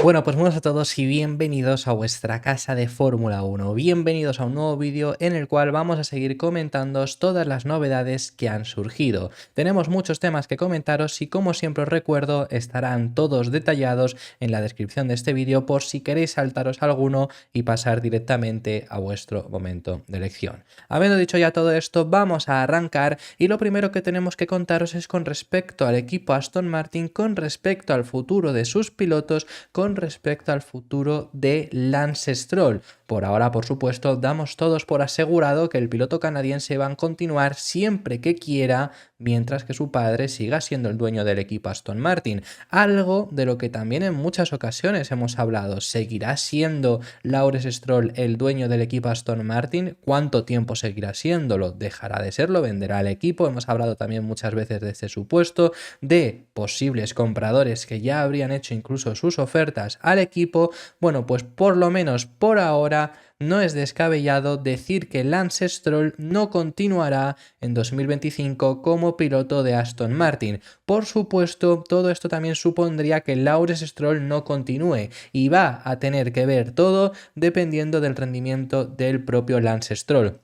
Bueno, pues buenos a todos y bienvenidos a vuestra casa de Fórmula 1. Bienvenidos a un nuevo vídeo en el cual vamos a seguir comentándoos todas las novedades que han surgido. Tenemos muchos temas que comentaros y, como siempre os recuerdo, estarán todos detallados en la descripción de este vídeo por si queréis saltaros alguno y pasar directamente a vuestro momento de elección. Habiendo dicho ya todo esto, vamos a arrancar y lo primero que tenemos que contaros es con respecto al equipo Aston Martin, con respecto al futuro de sus pilotos, con respecto al futuro de Lance Stroll. Por ahora, por supuesto, damos todos por asegurado que el piloto canadiense va a continuar siempre que quiera, mientras que su padre siga siendo el dueño del equipo Aston Martin. Algo de lo que también en muchas ocasiones hemos hablado. ¿Seguirá siendo Lawrence Stroll el dueño del equipo Aston Martin? ¿Cuánto tiempo seguirá siéndolo? ¿Dejará de serlo? ¿Venderá el equipo? Hemos hablado también muchas veces de este supuesto, de posibles compradores que ya habrían hecho incluso sus ofertas al equipo. Bueno, pues por lo menos por ahora no es descabellado decir que Lance Stroll no continuará en 2025 como piloto de Aston Martin. Por supuesto, todo esto también supondría que Lawrence Stroll no continúe y va a tener que ver todo dependiendo del rendimiento del propio Lance Stroll.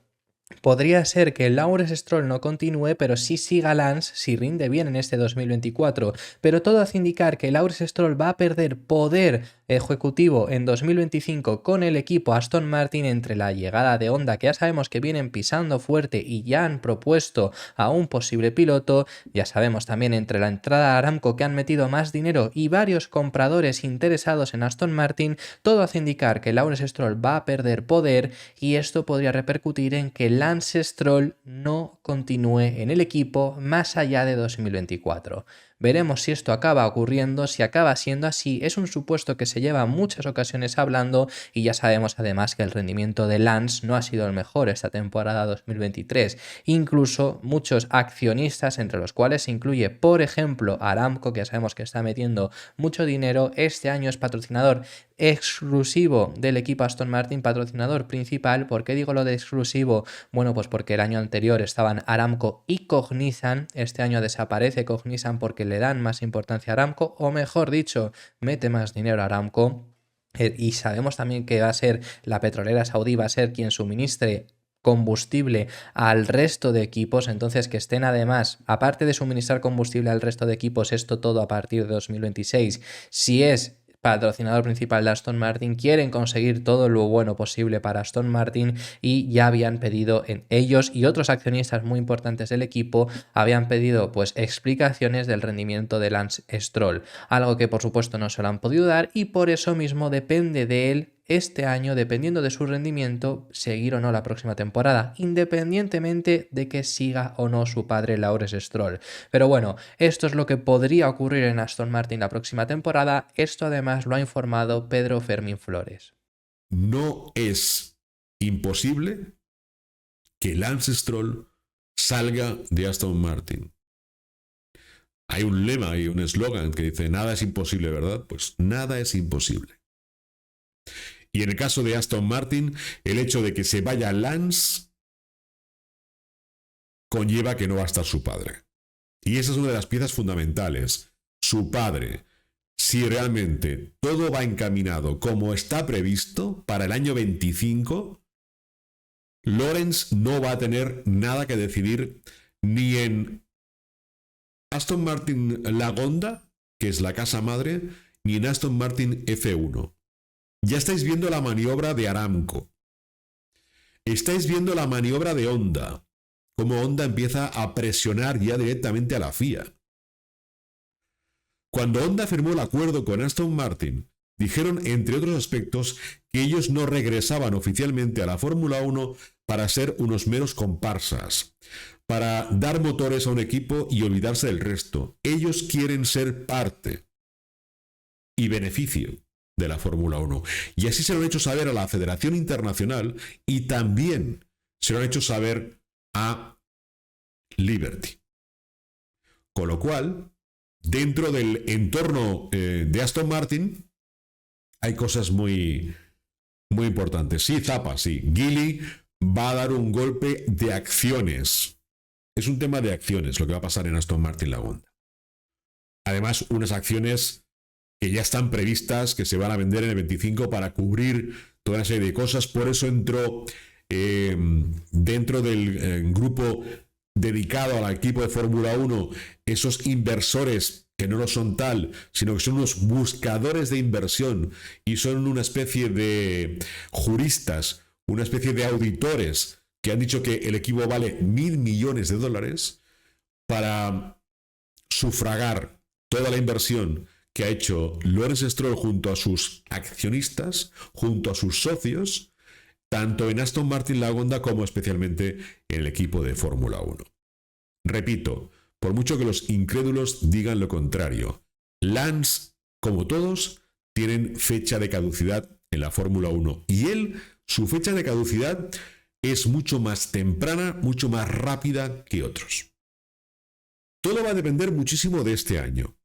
Podría ser que Lawrence Stroll no continúe, pero sí siga Lance si rinde bien en este 2024. Pero todo hace indicar que Lawrence Stroll va a perder poder ejecutivo en 2025 con el equipo Aston Martin entre la llegada de Honda, que ya sabemos que vienen pisando fuerte y ya han propuesto a un posible piloto. Ya sabemos también entre la entrada a Aramco, que han metido más dinero, y varios compradores interesados en Aston Martin. Todo hace indicar que Lawrence Stroll va a perder poder y esto podría repercutir en que Lance Stroll no continúe en el equipo más allá de 2024. Veremos si esto acaba ocurriendo. Si acaba siendo así, es un supuesto que se lleva muchas ocasiones hablando, y ya sabemos además que el rendimiento de Lance no ha sido el mejor esta temporada 2023. Incluso muchos accionistas, entre los cuales se incluye por ejemplo Aramco, que ya sabemos que está metiendo mucho dinero, este año es patrocinador exclusivo del equipo Aston Martin, patrocinador principal. ¿Por qué digo lo de exclusivo? Bueno, pues porque el año anterior estaban Aramco y Cognizant. Este año desaparece Cognizant porque le dan más importancia a Aramco, o mejor dicho, mete más dinero a Aramco. Y sabemos también que va a ser la petrolera saudí, va a ser quien suministre combustible al resto de equipos. Entonces, que estén además, aparte de suministrar combustible al resto de equipos, esto todo a partir de 2026, si es patrocinador principal de Aston Martin, quieren conseguir todo lo bueno posible para Aston Martin, y ya habían pedido, en ellos y otros accionistas muy importantes del equipo, habían pedido pues explicaciones del rendimiento de Lance Stroll, algo que por supuesto no se lo han podido dar, y por eso mismo depende de él este año, dependiendo de su rendimiento, seguir o no la próxima temporada, independientemente de que siga o no su padre Lawrence Stroll. Pero bueno, esto es lo que podría ocurrir en Aston Martin la próxima temporada. Esto además lo ha informado Pedro Fermín Flores. No es imposible que Lance Stroll salga de Aston Martin. Hay un lema, hay un eslogan que dice nada es imposible, ¿verdad? Pues nada es imposible. Y en el caso de Aston Martin, el hecho de que se vaya Lance conlleva que no va a estar su padre. Y esa es una de las piezas fundamentales. Su padre. Si realmente todo va encaminado como está previsto para el año 25, Lawrence no va a tener nada que decidir ni en Aston Martin Lagonda, que es la casa madre, ni en Aston Martin F1. Ya estáis viendo la maniobra de Aramco. Estáis viendo la maniobra de Honda. Cómo Honda empieza a presionar ya directamente a la FIA. Cuando Honda firmó el acuerdo con Aston Martin, dijeron, entre otros aspectos, que ellos no regresaban oficialmente a la Fórmula 1 para ser unos meros comparsas, para dar motores a un equipo y olvidarse del resto. Ellos quieren ser parte y beneficio de la Fórmula 1. Y así se lo han hecho saber a la Federación Internacional y también se lo han hecho saber a Liberty. Con lo cual, dentro del entorno de Aston Martin hay cosas muy, muy importantes. Sí, Zappa, sí. Gilly va a dar un golpe de acciones. Es un tema de acciones lo que va a pasar en Aston Martin Lagonda. Además, unas acciones que ya están previstas, que se van a vender en el 25 para cubrir toda una serie de cosas. Por eso entró dentro del grupo dedicado al equipo de Fórmula 1 esos inversores que no lo son tal, sino que son unos buscadores de inversión y son una especie de juristas, una especie de auditores que han dicho que el equipo vale $1.000 millones para sufragar toda la inversión que ha hecho Lawrence Stroll junto a sus accionistas, junto a sus socios, tanto en Aston Martin La Honda como especialmente en el equipo de Fórmula 1. Repito, por mucho que los incrédulos digan lo contrario, Lance, como todos, tienen fecha de caducidad en la Fórmula 1 y él, su fecha de caducidad es mucho más temprana, mucho más rápida que otros. Todo va a depender muchísimo de este año.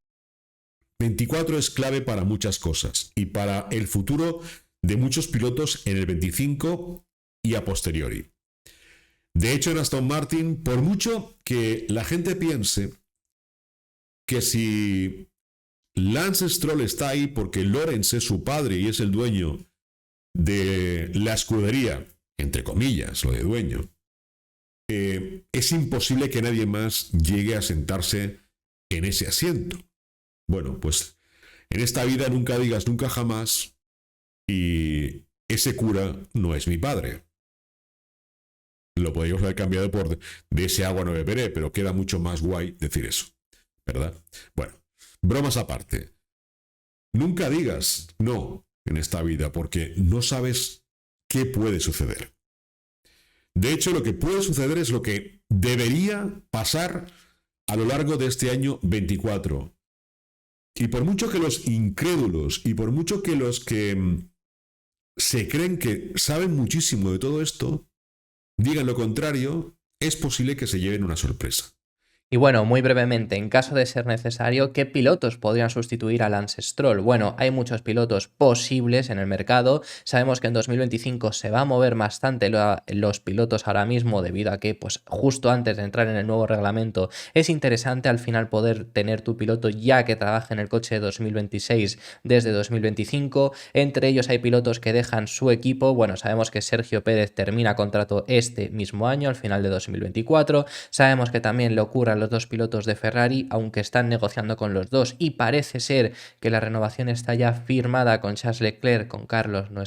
24 es clave para muchas cosas y para el futuro de muchos pilotos en el 25 y a posteriori. De hecho, en Aston Martin, por mucho que la gente piense que si Lance Stroll está ahí porque Lawrence es su padre y es el dueño de la escudería, entre comillas, lo de dueño, es imposible que nadie más llegue a sentarse en ese asiento. Bueno, pues en esta vida nunca digas nunca jamás y ese cura no es mi padre. Lo podríamos haber cambiado por de ese agua no beberé, pero queda mucho más guay decir eso, ¿verdad? Bueno, bromas aparte. Nunca digas no en esta vida porque no sabes qué puede suceder. De hecho, lo que puede suceder es lo que debería pasar a lo largo de este año 24. Y por mucho que los incrédulos y por mucho que los que se creen que saben muchísimo de todo esto, digan lo contrario, es posible que se lleven una sorpresa. Y bueno, muy brevemente, en caso de ser necesario, ¿qué pilotos podrían sustituir a Lance Stroll? Bueno, hay muchos pilotos posibles en el mercado. Sabemos que en 2025 se va a mover bastante los pilotos ahora mismo debido a que, pues justo antes de entrar en el nuevo reglamento, es interesante al final poder tener tu piloto ya que trabaja en el coche de 2026 desde 2025. Entre ellos hay pilotos que dejan su equipo. Bueno, sabemos que Sergio Pérez termina contrato este mismo año, al final de 2024. Sabemos que también le ocurre a los dos pilotos de Ferrari, aunque están negociando con los dos y parece ser que la renovación está ya firmada con Charles Leclerc, con Carlos no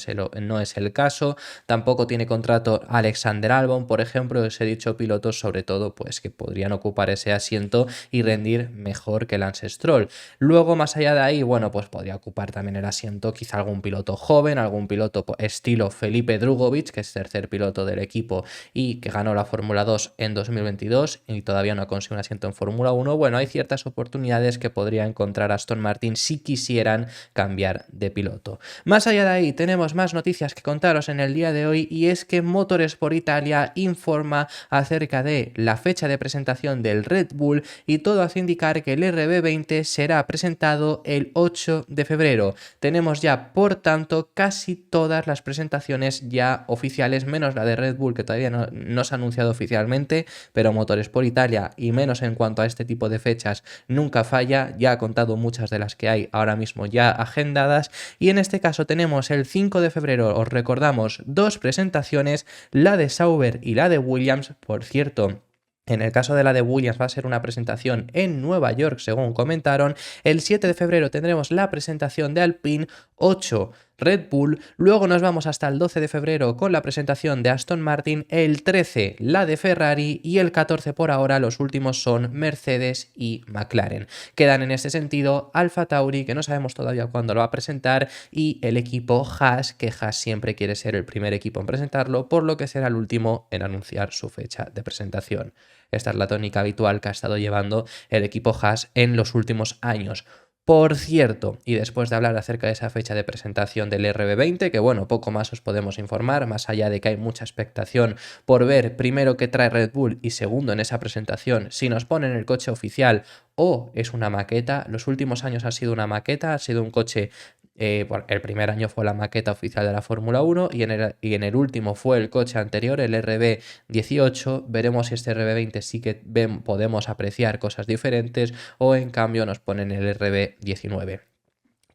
es el caso. Tampoco tiene contrato Alexander Albon, por ejemplo. Os he dicho pilotos sobre todo pues que podrían ocupar ese asiento y rendir mejor que Lance Stroll. Luego, más allá de ahí, bueno, pues podría ocupar también el asiento quizá algún piloto joven, algún piloto estilo Felipe Drugovich, que es tercer piloto del equipo y que ganó la Fórmula 2 en 2022 y todavía no ha conseguido un asiento en Fórmula 1, bueno, hay ciertas oportunidades que podría encontrar Aston Martin si quisieran cambiar de piloto. Más allá de ahí, tenemos más noticias que contaros en el día de hoy y es que Motorsport Italia informa acerca de la fecha de presentación del Red Bull y todo hace indicar que el RB20 será presentado el 8 de febrero. Tenemos ya, por tanto, casi todas las presentaciones ya oficiales, menos la de Red Bull que todavía no se ha anunciado oficialmente, pero Motorsport Italia y menos en cuanto a este tipo de fechas nunca falla, ya ha contado muchas de las que hay ahora mismo ya agendadas y en este caso tenemos el 5 de febrero, os recordamos, dos presentaciones, la de Sauber y la de Williams, por cierto. En el caso de la de Williams va a ser una presentación en Nueva York, según comentaron. El 7 de febrero tendremos la presentación de Alpine, 8 Red Bull, luego nos vamos hasta el 12 de febrero con la presentación de Aston Martin, el 13 la de Ferrari y el 14 por ahora los últimos son Mercedes y McLaren. Quedan en este sentido Alfa Tauri, que no sabemos todavía cuándo lo va a presentar, y el equipo Haas, que Haas siempre quiere ser el primer equipo en presentarlo, por lo que será el último en anunciar su fecha de presentación. Esta es la tónica habitual que ha estado llevando el equipo Haas en los últimos años. Por cierto, y después de hablar acerca de esa fecha de presentación del RB20, que bueno, poco más os podemos informar, más allá de que hay mucha expectación por ver primero qué trae Red Bull y segundo en esa presentación si nos ponen el coche oficial o es una maqueta. Los últimos años ha sido una maqueta, ha sido un coche. El primer año fue la maqueta oficial de la Fórmula 1 y en el último fue el coche anterior, el RB18. Veremos si este RB20 sí que podemos apreciar cosas diferentes o en cambio nos ponen el RB19.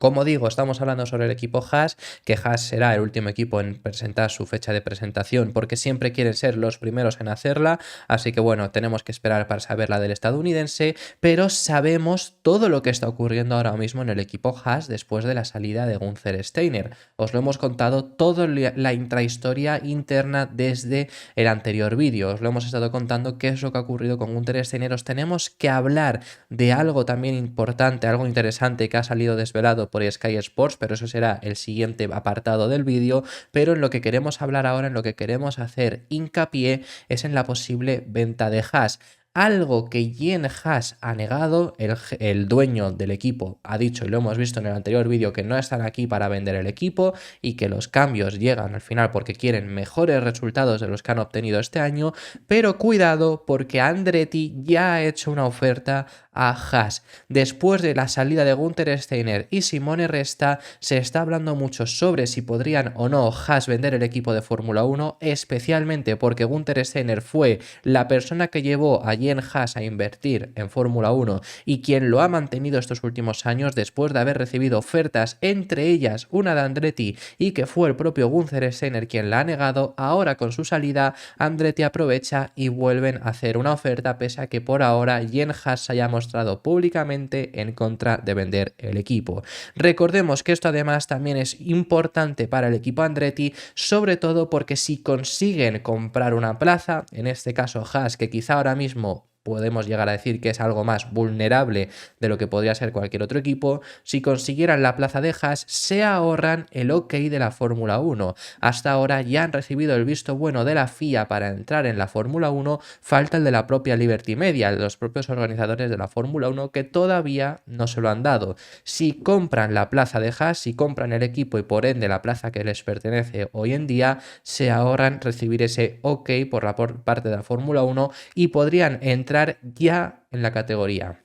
Como digo, estamos hablando sobre el equipo Haas, que Haas será el último equipo en presentar su fecha de presentación porque siempre quieren ser los primeros en hacerla, así que bueno, tenemos que esperar para saber la del estadounidense, pero sabemos todo lo que está ocurriendo ahora mismo en el equipo Haas después de la salida de Gunther Steiner. Os lo hemos contado toda la intrahistoria interna desde el anterior vídeo, os lo hemos estado contando qué es lo que ha ocurrido con Gunther Steiner. Os tenemos que hablar de algo también importante, algo interesante que ha salido desvelado por Sky Sports, pero eso será el siguiente apartado del vídeo. Pero en lo que queremos hablar ahora, en lo que queremos hacer hincapié, es en la posible venta de Haas. Algo que Gene Haas ha negado, el dueño del equipo ha dicho, y lo hemos visto en el anterior vídeo, que no están aquí para vender el equipo y que los cambios llegan al final porque quieren mejores resultados de los que han obtenido este año, pero cuidado porque Andretti ya ha hecho una oferta a Haas. Después de la salida de Gunther Steiner y Simone Resta, se está hablando mucho sobre si podrían o no Haas vender el equipo de Fórmula 1, especialmente porque Gunther Steiner fue la persona que llevó a Gene Haas a invertir en Fórmula 1 y quien lo ha mantenido estos últimos años después de haber recibido ofertas, entre ellas una de Andretti, y que fue el propio Gunther Steiner quien la ha negado. Ahora con su salida, Andretti aprovecha y vuelven a hacer una oferta, pese a que por ahora Gene Haas se haya mostrado públicamente en contra de vender el equipo. Recordemos que esto además también es importante para el equipo Andretti, sobre todo porque si consiguen comprar una plaza, en este caso Haas, que quizá ahora mismo podemos llegar a decir que es algo más vulnerable de lo que podría ser cualquier otro equipo, si consiguieran la plaza de Haas, se ahorran el OK de la Fórmula 1. Hasta ahora ya han recibido el visto bueno de la FIA para entrar en la Fórmula 1, falta el de la propia Liberty Media, los propios organizadores de la Fórmula 1, que todavía no se lo han dado. Si compran la plaza de Haas, si compran el equipo y por ende la plaza que les pertenece hoy en día, se ahorran recibir ese OK por parte de la Fórmula 1 y podrían entrar ya en la categoría.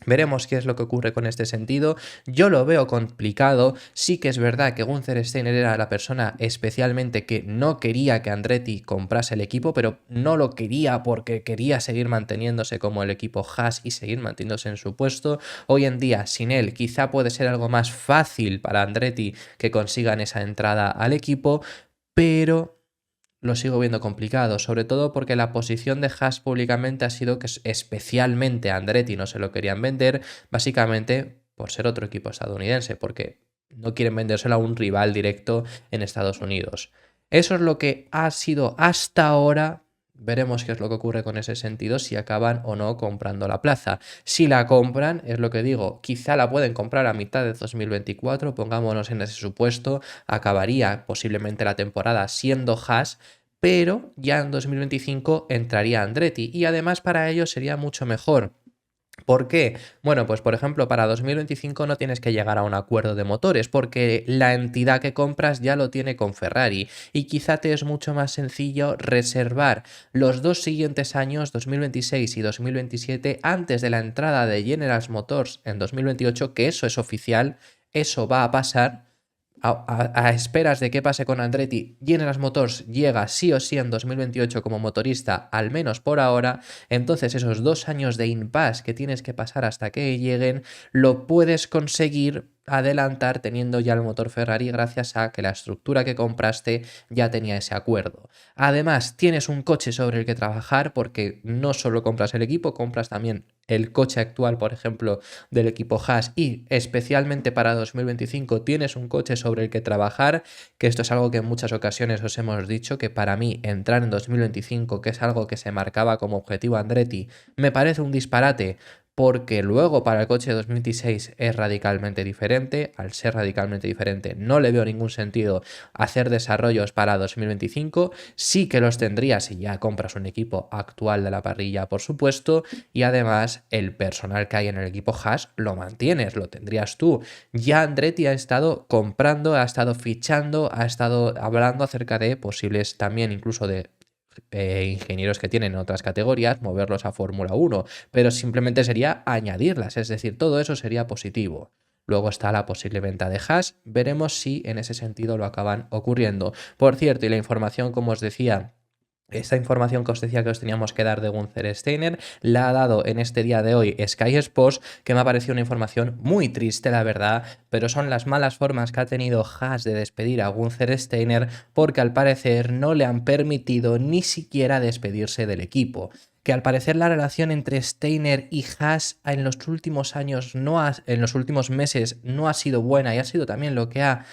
Veremos qué es lo que ocurre con este sentido. Yo lo veo complicado. Sí que es verdad que Gunther Steiner era la persona especialmente que no quería que Andretti comprase el equipo, pero no lo quería porque quería seguir manteniéndose como el equipo Haas y seguir manteniéndose en su puesto. Hoy en día, sin él, quizá puede ser algo más fácil para Andretti que consigan esa entrada al equipo, pero lo sigo viendo complicado, sobre todo porque la posición de Haas públicamente ha sido que especialmente a Andretti no se lo querían vender, básicamente por ser otro equipo estadounidense, porque no quieren vendérselo a un rival directo en Estados Unidos. Eso es lo que ha sido hasta ahora. Veremos qué es lo que ocurre con ese sentido, si acaban o no comprando la plaza. Si la compran, es lo que digo, quizá la pueden comprar a mitad de 2024, pongámonos en ese supuesto, acabaría posiblemente la temporada siendo Haas, pero ya en 2025 entraría Andretti y además para ellos sería mucho mejor. ¿Por qué? Bueno, pues por ejemplo, para 2025 no tienes que llegar a un acuerdo de motores porque la entidad que compras ya lo tiene con Ferrari y quizá te es mucho más sencillo reservar los dos siguientes años, 2026 y 2027, antes de la entrada de General Motors en 2028, que eso es oficial, eso va a pasar. A esperas de qué pase con Andretti, General Motors llega sí o sí en 2028 como motorista, al menos por ahora. Entonces esos 2 años de impasse que tienes que pasar hasta que lleguen, lo puedes conseguir adelantar teniendo ya el motor Ferrari gracias a que la estructura que compraste ya tenía ese acuerdo. Además, tienes un coche sobre el que trabajar porque no solo compras el equipo, compras también el coche actual, por ejemplo, del equipo Haas y especialmente para 2025 tienes un coche sobre el que trabajar, que esto es algo que en muchas ocasiones os hemos dicho, que para mí entrar en 2025, que es algo que se marcaba como objetivo Andretti, me parece un disparate, porque luego para el coche de 2026 es radicalmente diferente. Al ser radicalmente diferente no le veo ningún sentido hacer desarrollos para 2025, sí que los tendría si ya compras un equipo actual de la parrilla, por supuesto, y además el personal que hay en el equipo Haas lo mantienes, lo tendrías tú. Ya Andretti ha estado comprando, ha estado fichando, ha estado hablando acerca de posibles también incluso de ingenieros que tienen en otras categorías, moverlos a Fórmula 1, pero simplemente sería añadirlas, es decir, todo eso sería positivo. Luego está la posible venta de Haas, veremos si en ese sentido lo acaban ocurriendo. Por cierto, y la información, como os decía, Esta información que os decía que os teníamos que dar de Gunther Steiner la ha dado en este día de hoy Sky Sports, que me ha parecido una información muy triste, la verdad, pero son las malas formas que ha tenido Haas de despedir a Gunther Steiner, porque al parecer no le han permitido ni siquiera despedirse del equipo. Que al parecer la relación entre Steiner y Haas en los últimos años, en los últimos meses, no ha sido buena, y ha sido también lo que ha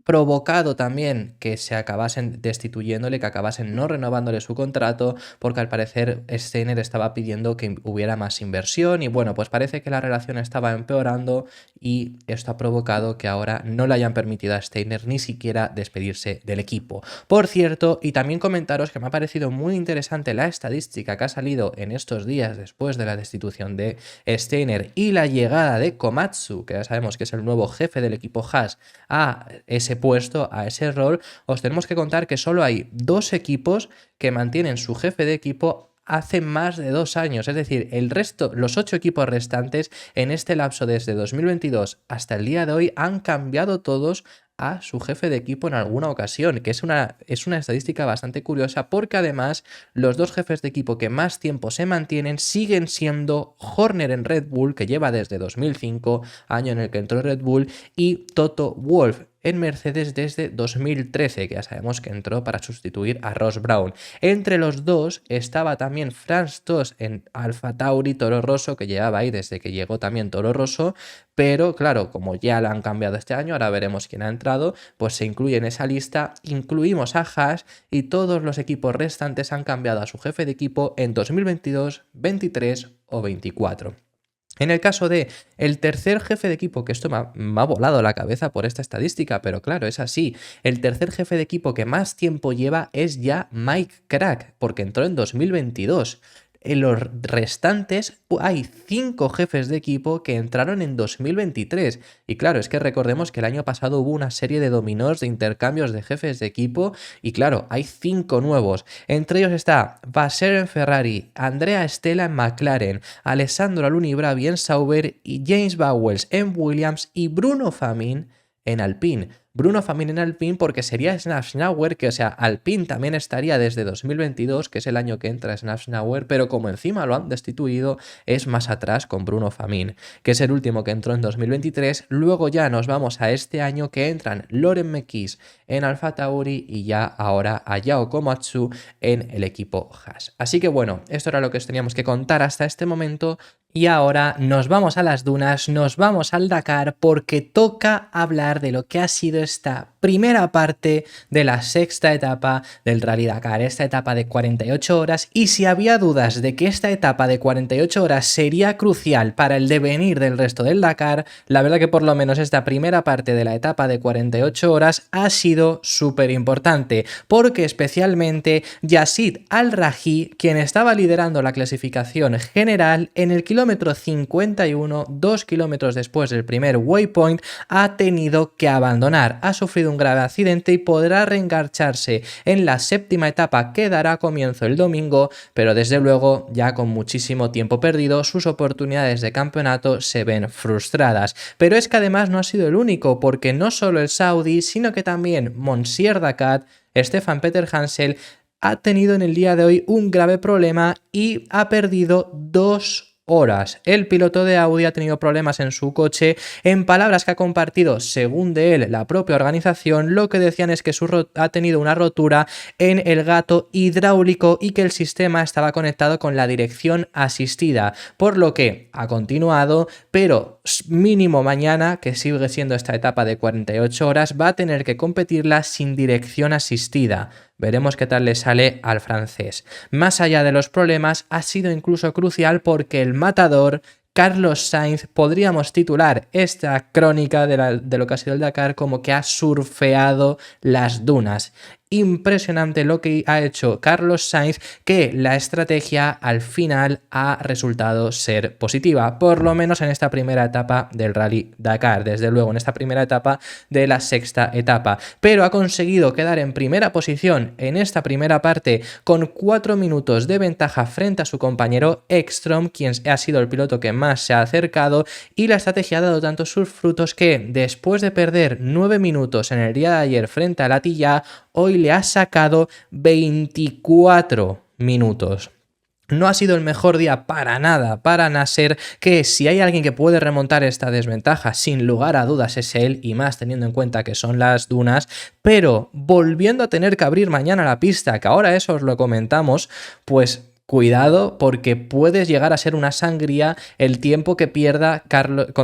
provocado también que se acabasen destituyéndole, que acabasen no renovándole su contrato, porque al parecer Steiner estaba pidiendo que hubiera más inversión, y bueno, pues parece que la relación estaba empeorando, y esto ha provocado que ahora no le hayan permitido a Steiner ni siquiera despedirse del equipo. Por cierto, y también comentaros que me ha parecido muy interesante la estadística que ha salido en estos días después de la destitución de Steiner y la llegada de Komatsu, que ya sabemos que es el nuevo jefe del equipo Haas, a ese puesto, a ese rol. Os tenemos que contar que solo hay 2 equipos que mantienen su jefe de equipo hace más de 2 años, es decir, el resto, los 8 equipos restantes en este lapso desde 2022 hasta el día de hoy han cambiado todos a su jefe de equipo en alguna ocasión, que es una estadística bastante curiosa, porque además los 2 jefes de equipo que más tiempo se mantienen siguen siendo Horner en Red Bull, que lleva desde 2005, año en el que entró Red Bull, y Toto Wolff en Mercedes desde 2013, que ya sabemos que entró para sustituir a Ross Brown. Entre los dos estaba también Franz Tost en Alfa Tauri Toro Rosso, que llevaba ahí desde que llegó también Toro Rosso, pero claro, como ya lo han cambiado este año, ahora veremos quién ha entrado, pues se incluye en esa lista, incluimos a Haas, y todos los equipos restantes han cambiado a su jefe de equipo en 2022, 23 o 24. En el caso de el tercer jefe de equipo, que esto me ha volado la cabeza por esta estadística, pero claro, es así, el tercer jefe de equipo que más tiempo lleva es ya Mike Krack, porque entró en 2022. En los restantes hay 5 jefes de equipo que entraron en 2023. Y claro, es que recordemos que el año pasado hubo una serie de dominós de intercambios de jefes de equipo, y claro, hay 5 nuevos. Entre ellos está Vasseur en Ferrari, Andrea Stella en McLaren, Alessandro Aluni Bravi en Sauber, y James Vowles en Williams, y Bruno Famin en Alpine. Bruno Famin en Alpine porque sería Schnauer, que o sea, Alpine también estaría desde 2022, que es el año que entra Schnauer, pero como encima lo han destituido, es más atrás con Bruno Famin, que es el último que entró en 2023. Luego ya nos vamos a este año, que entran Loren Mekies en Alfa Tauri y ya ahora a Yao Komatsu en el equipo Haas. Así que bueno, esto era lo que os teníamos que contar hasta este momento. Y ahora nos vamos a las dunas, nos vamos al Dakar, porque toca hablar de lo que ha sido esta primera parte de la sexta etapa del Rally Dakar, esta etapa de 48 horas, y si había dudas de que esta etapa de 48 horas sería crucial para el devenir del resto del Dakar, la verdad que por lo menos esta primera parte de la etapa de 48 horas ha sido súper importante, porque especialmente Yassid Al-Raji, quien estaba liderando la clasificación general en el kilómetro 51, 2 kilómetros después del primer waypoint, ha tenido que abandonar, ha sufrido un grave accidente y podrá reengancharse en la séptima etapa que dará comienzo el domingo, pero desde luego ya con muchísimo tiempo perdido sus oportunidades de campeonato se ven frustradas. Pero es que además no ha sido el único, porque no solo el saudí, sino que también Monsieur Dakat, Stefan Peter Hansel, ha tenido en el día de hoy un grave problema y ha perdido 2 horas. El piloto de Audi ha tenido problemas en su coche. En palabras que ha compartido, según de él, la propia organización, lo que decían es que ha tenido una rotura en el gato hidráulico y que el sistema estaba conectado con la dirección asistida, por lo que ha continuado, pero mínimo mañana, que sigue siendo esta etapa de 48 horas, va a tener que competirla sin dirección asistida. Veremos qué tal le sale al francés. Más allá de los problemas, ha sido incluso crucial porque el matador Carlos Sainz, podríamos titular esta crónica de lo que ha sido el Dakar como que ha surfeado las dunas. Impresionante lo que ha hecho Carlos Sainz, que la estrategia al final ha resultado ser positiva, por lo menos en esta primera etapa del Rally Dakar, desde luego en esta primera etapa de la sexta etapa, pero ha conseguido quedar en primera posición en esta primera parte con 4 minutos de ventaja frente a su compañero Ekstrom, quien ha sido el piloto que más se ha acercado, y la estrategia ha dado tantos sus frutos que después de perder 9 minutos en el día de ayer frente a Latilla, hoy hoy le ha sacado 24 minutos. No ha sido el mejor día para nada para Nasser, que si hay alguien que puede remontar esta desventaja, sin lugar a dudas es él, y más teniendo en cuenta que son las dunas, pero volviendo a tener que abrir mañana la pista, que ahora eso os lo comentamos, pues cuidado, porque puedes llegar a ser una sangría el tiempo que pierda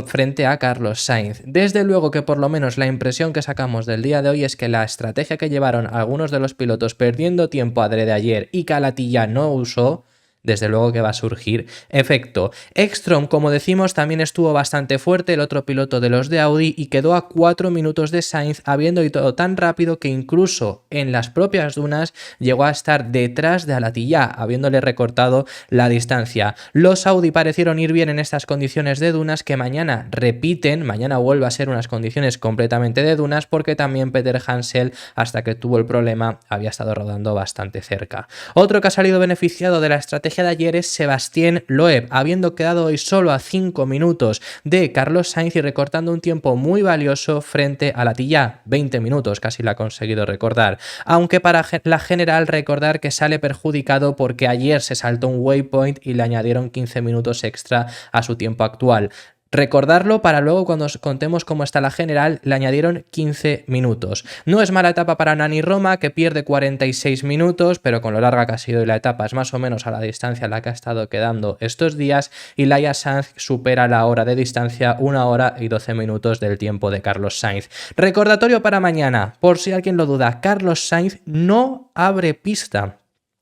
frente a Carlos Sainz. Desde luego que por lo menos la impresión que sacamos del día de hoy es que la estrategia que llevaron algunos de los pilotos perdiendo tiempo adrede ayer y que Al-Attiyah no usó, desde luego que va a surgir efecto. Ekstrom, como decimos, también estuvo bastante fuerte, el otro piloto de los de Audi, y quedó a 4 minutos de Sainz, habiendo ido tan rápido que incluso en las propias dunas llegó a estar detrás de Al-Attiyah, habiéndole recortado la distancia. Los Audi parecieron ir bien en estas condiciones de dunas, que mañana repiten, mañana vuelve a ser unas condiciones completamente de dunas, porque también Peter Hansel, hasta que tuvo el problema, había estado rodando bastante cerca. Otro que ha salido beneficiado de la estrategia de ayer es Sébastien Loeb, habiendo quedado hoy solo a 5 minutos de Carlos Sainz y recortando un tiempo muy valioso frente a Al-Attiyah, 20 minutos casi la ha conseguido recordar, aunque para la general recordar que sale perjudicado porque ayer se saltó un waypoint y le añadieron 15 minutos extra a su tiempo actual. Recordarlo para luego cuando os contemos cómo está la general, le añadieron 15 minutos. No es mala etapa para Nani Roma, que pierde 46 minutos, pero con lo larga que ha sido la etapa es más o menos a la distancia a la que ha estado quedando estos días, y Laia Sanz supera la hora de distancia, 1 hora y 12 minutos del tiempo de Carlos Sainz. Recordatorio para mañana, por si alguien lo duda, Carlos Sainz no abre pista.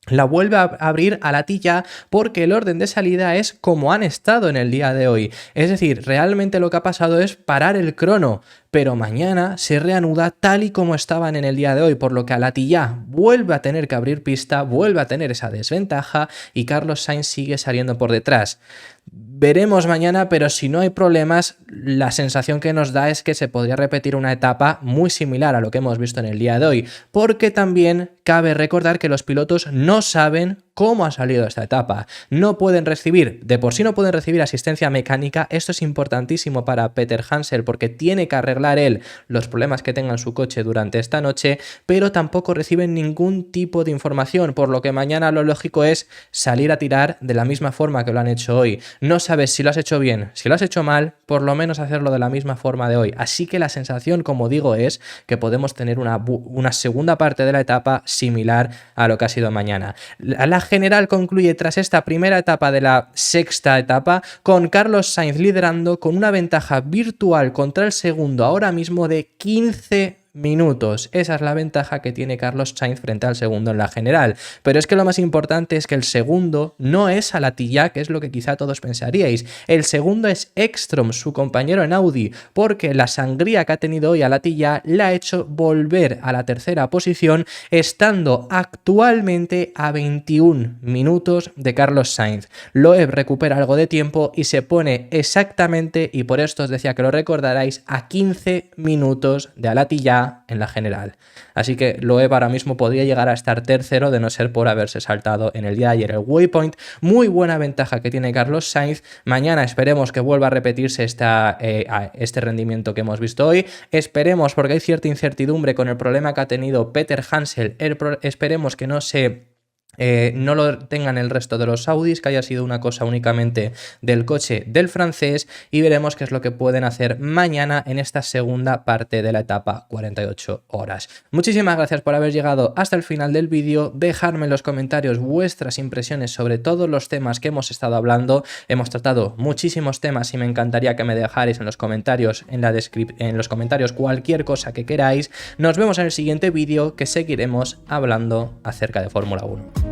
La vuelve a abrir Al-Attiyah porque el orden de salida es como han estado en el día de hoy. Es decir, realmente lo que ha pasado es parar el crono, pero mañana se reanuda tal y como estaban en el día de hoy, por lo que Al-Attiyah vuelve a tener que abrir pista, vuelve a tener esa desventaja y Carlos Sainz sigue saliendo por detrás. Veremos mañana, pero si no hay problemas, la sensación que nos da es que se podría repetir una etapa muy similar a lo que hemos visto en el día de hoy, porque también cabe recordar que los pilotos no saben cómo ha salido esta etapa. No pueden recibir, de por sí no pueden recibir asistencia mecánica. Esto es importantísimo para Peter Hansel porque tiene que arreglar él los problemas que tenga en su coche durante esta noche, pero tampoco reciben ningún tipo de información, por lo que mañana lo lógico es salir a tirar de la misma forma que lo han hecho hoy. No sabes si lo has hecho bien, si lo has hecho mal, por lo menos hacerlo de la misma forma de hoy. Así que la sensación, como digo, es que podemos tener una segunda parte de la etapa similar a lo que ha sido mañana. La general concluye tras esta primera etapa de la sexta etapa con Carlos Sainz liderando con una ventaja virtual contra el segundo ahora mismo de 15 minutos. Esa es la ventaja que tiene Carlos Sainz frente al segundo en la general. Pero es que lo más importante es que el segundo no es Al-Attiyah, que es lo que quizá todos pensaríais. El segundo es Ekstrom, su compañero en Audi, porque la sangría que ha tenido hoy Al-Attiyah le ha hecho volver a la tercera posición, estando actualmente a 21 minutos de Carlos Sainz. Loeb recupera algo de tiempo y se pone exactamente, y por esto os decía que lo recordaráis, a 15 minutos de Al-Attiyah en la general. Así que Loeb ahora mismo podría llegar a estar tercero de no ser por haberse saltado en el día de ayer el waypoint. Muy buena ventaja que tiene Carlos Sainz. Mañana esperemos que vuelva a repetirse este rendimiento que hemos visto hoy. Esperemos, porque hay cierta incertidumbre con el problema que ha tenido Peter Hansel, esperemos que no lo tengan el resto de los Audis, que haya sido una cosa únicamente del coche del francés, y veremos qué es lo que pueden hacer mañana en esta segunda parte de la etapa 48 horas. Muchísimas gracias por haber llegado hasta el final del vídeo. Dejadme en los comentarios vuestras impresiones sobre todos los temas que hemos estado hablando. Hemos tratado muchísimos temas y me encantaría que me dejarais en los comentarios, en los comentarios cualquier cosa que queráis. Nos vemos en el siguiente vídeo, que seguiremos hablando acerca de Fórmula 1.